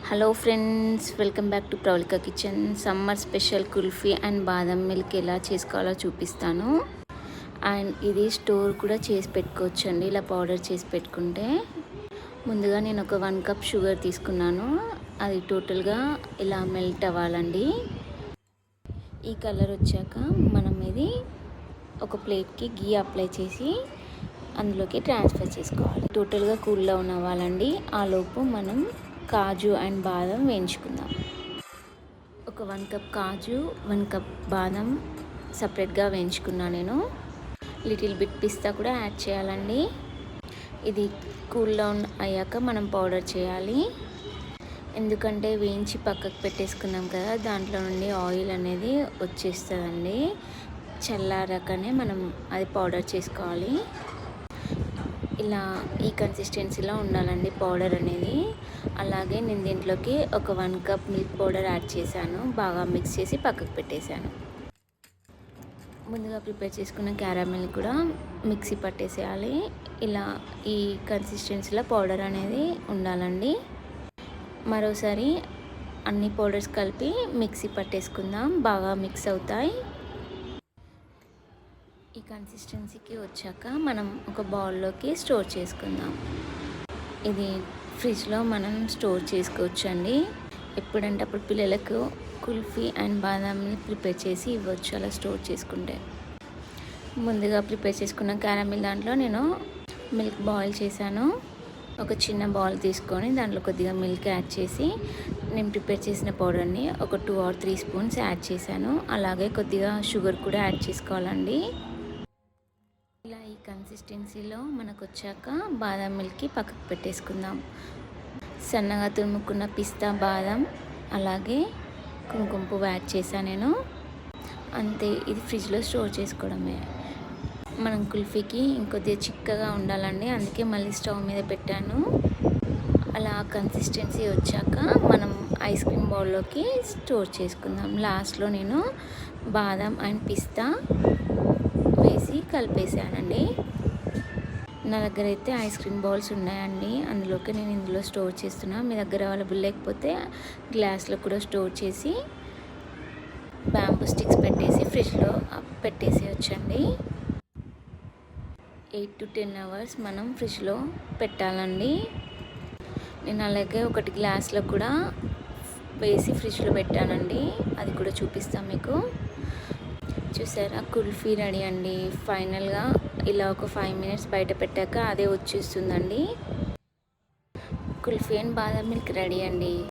Hello friends, welcome back to Pravalika kitchen. Summer special kulfi and badam milk ఎలా చేసుకోవాలో చూపిస్తాను. And ఇది స్టోర్ కూడా చేసి పెట్టుకోవచ్చండి, ఇలా పౌడర్ చేసి పెట్టుకుంటే. ముందుగా నేను ఒక 1 కప్ షుగర్ తీసుకున్నాను. అది టోటల్గా ఇలా మెల్ట్ అవ్వాలండి. ఈ కలర్ వచ్చాక మనం ఇది ఒక ప్లేట్కి గీ అప్లై చేసి అందులోకి ట్రాన్స్ఫర్ చేసుకోవాలి. టోటల్గా కూల్ డౌన్ అవ్వాలండి. ఆ లోపు మనం కాజు అండ్ బాదం వేయించుకుందాం. ఒక 1 కప్ కాజు, 1 కప్ బాదం సపరేట్గా వేయించుకున్నా నేను. లిటిల్ బిట్ పిస్తా కూడా యాడ్ చేయాలండి. ఇది కూల్ డౌన్ అయ్యాక మనం పౌడర్ చేయాలి. ఎందుకంటే వేయించి పక్కకు పెట్టేసుకున్నాం కదా, దాంట్లో నుండి ఆయిల్ అనేది వచ్చేస్తుందండి. చల్లారాకనే మనం అది పౌడర్ చేసుకోవాలి. ఇలా ఈ కన్సిస్టెన్సీలో ఉండాలండి పౌడర్ అనేది. అలాగే నేను దీంట్లోకి ఒక 1 కప్ మిల్క్ పౌడర్ యాడ్ చేశాను. బాగా మిక్స్ చేసి పక్కకు పెట్టేశాను. ముందుగా ప్రిపేర్ చేసుకున్న క్యారమెల్ కూడా మిక్సీ పట్టేసేయాలి. ఇలా ఈ కన్సిస్టెన్సీలో పౌడర్ అనేది ఉండాలండి. మరోసారి అన్ని పౌడర్స్ కలిపి మిక్సీ పట్టేసుకుందాం. బాగా మిక్స్ అవుతాయి. ఈ కన్సిస్టెన్సీకి వచ్చాక మనం ఒక బౌల్లోకి స్టోర్ చేసుకుందాం. ఇది ఫ్రిడ్జ్లో మనం స్టోర్ చేసుకోవచ్చండి. ఎప్పుడంటే అప్పుడు పిల్లలకు కుల్ఫీ అండ్ బాదాంని ప్రిపేర్ చేసి ఇవ్వచ్చు అలా స్టోర్ చేసుకుంటే. ముందుగా ప్రిపేర్ చేసుకున్న క్యారమిల్ దాంట్లో నేను మిల్క్ బాయిల్ చేశాను. ఒక చిన్న బౌల్ తీసుకొని దాంట్లో కొద్దిగా మిల్క్ యాడ్ చేసి నేను ప్రిపేర్ చేసిన పౌడర్ని ఒక 2 or 3 స్పూన్స్ యాడ్ చేశాను. అలాగే కొద్దిగా షుగర్ కూడా యాడ్ చేసుకోవాలండి. ఇలా ఈ కన్సిస్టెన్సీలో మనకు వచ్చాక బాదం మిల్క్కి పక్కకు పెట్టేసుకుందాం. సన్నగా తురుముకున్న పిస్తా, బాదం, అలాగే కుంకుమ పువ్వు యాడ్ చేశాను నేను. అంతే, ఇది ఫ్రిడ్జ్లో స్టోర్ చేసుకోవడమే. మనం కుల్ఫీకి ఇంకొద్దిగా చిక్కగా ఉండాలండి, అందుకే మళ్ళీ స్టవ్ మీద పెట్టాను. అలా కన్సిస్టెన్సీ వచ్చాక మనం ఐస్ క్రీమ్ బౌల్లోకి స్టోర్ చేసుకుందాం. లాస్ట్లో నేను బాదం అండ్ పిస్తా వేసి కలిపేసానండి. నా దగ్గర అయితే ఐస్ క్రీమ్ బౌల్స్ ఉన్నాయండి, అందులోకి నేను ఇందులో స్టోర్ చేస్తున్నా. మీ దగ్గర అవైలబుల్ లేకపోతే గ్లాస్లో కూడా స్టోర్ చేసి బ్యాంబూ స్టిక్స్ పెట్టేసి ఫ్రిడ్జ్లో పెట్టేసేయచ్చండి. 8 to 10 hours మనం ఫ్రిడ్జ్లో పెట్టాలండి. నేను అలాగే ఒకటి గ్లాస్లో కూడా వేసి ఫ్రిడ్జ్లో పెట్టానండి, అది కూడా చూపిస్తాను మీకు. చూసారా, కుల్ఫీ రెడీ అండి. ఫైనల్గా ఇలా ఒక 5 minutes బయట పెట్టాక అదే వచ్చేస్తుందండి. Kulfi and badam milk ready అండి.